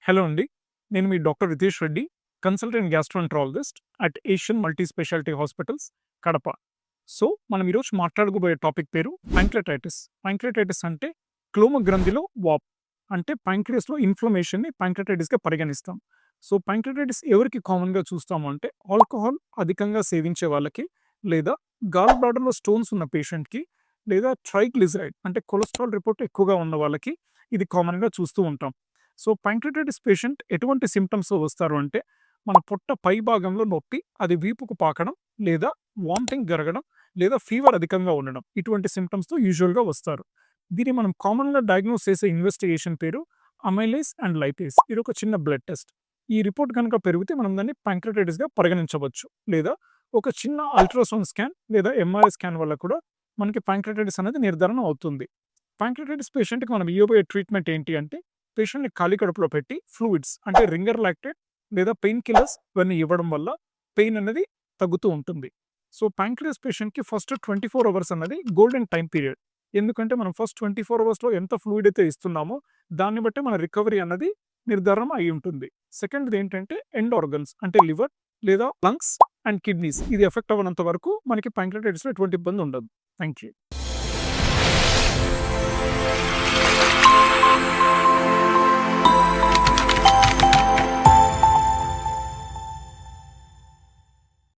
Hello అండి. నేను మీ doctor Ritesh Reddy, consultant gastroenterologist at Asian multi speciality hospitals, Kadapa. So, మనం ఈరోజు మాట్లాడుకోబోయే టాపిక్ పేరు ప్యాంక్reatitis. ప్యాంక్reatitis అంటే క్లోమ గ్రంథిలో వాపు. అంటే ప్యాంక్రియాస్‌లో ఇన్‌ఫ్లమేషన్‌ని ప్యాంక్reatitisగా పరిగణిస్తాం. సో, ప్యాంక్reatitis ఎవరికి కామన్‌గా చూస్తాము అంటే ఆల్కహాల్ అధికంగా సేవించే వాళ్ళకి, లేదా గాల్ బ్లాడర్‌లో స్టోన్స్ ఉన్న పేషెంట్‌కి, లేదా ట్రైగ్లిజరైడ్ అంటే కొలెస్ట్రాల్ రిపోర్ట్ ఎక్కువగా ఉన్న వాళ్ళకి ఇది కామన్‌గా చూస్తూ ఉంటాం. సో, ప్యాంక్reatitis పేషెంట్ ఎటువంటి సింప్టమ్స్‌తో వస్తారు అంటే, మన పొట్ట పై భాగంలో నొప్పి, అది వీపుకు పాకడం, లేదా వామిటింగ్ జరగడం, లేదా ఫీవర్ అధికంగా ఉండడం. ఇటువంటి సింప్టమ్స్‌తో యూజువల్‌గా వస్తారు. దీన్ని మనం కామన్‌గా డయాగ్నోస్ చేసే ఇన్వెస్టిగేషన్ పేరు అమైలేస్ అండ్ లైపేస్. ఇదొక చిన్న బ్లడ్ టెస్ట్. ఈ రిపోర్ట్ గనుక పెరిగితే మనం దాన్ని ప్యాంక్రెatitisగా పరిగణించవచ్చు. లేదా ఒక చిన్న అల్ట్రాసౌండ్ స్కాన్ లేదా ఎంఆర్ఐ స్కాన్ వల్ల కూడా మనకి ప్యాంక్రెatitis అనేది నిర్ధారణ అవుతుంది. ప్యాంక్రెatitis పేషెంట్‌కి మనం ఇయ్యబోయే ట్రీట్మెంట్ ఏంటి అంటే, పేషెంట్‌ని ఖాళీ కడుపులో పెట్టి ఫ్లూయిడ్స్ అంటే రింగర్ లాక్టేట్ లేదా పెయిన్ కిల్లర్స్ ఇవన్నీ ఇవ్వడం వల్ల పెయిన్ అనేది తగ్గుతూ ఉంటుంది. సో, ప్యాంక్రియాస్ పేషెంట్‌కి ఫస్ట్ 24 అవర్స్ అన్నది గోల్డెన్ టైమ్ పీరియడ్. ఎందుకంటే మనం ఫస్ట్ 24 అవర్స్‌లో ఎంత ఫ్లూయిడ్ అయితే ఇస్తున్నామో దాన్ని బట్టే మన రికవరీ అన్నది నిర్ధారణ అయి ఉంటుంది. సెకండ్‌ది ఏంటంటే ఎండ్ ఆర్గన్స్ అంటే లివర్ లేదా లంగ్స్ అండ్ కిడ్నీస్ ఇది ఎఫెక్ట్ అవ్వనంత వరకు మనకి ప్యాంక్రెatitisలో ఎటువంటి ఇబ్బంది ఉండదు. Thank you.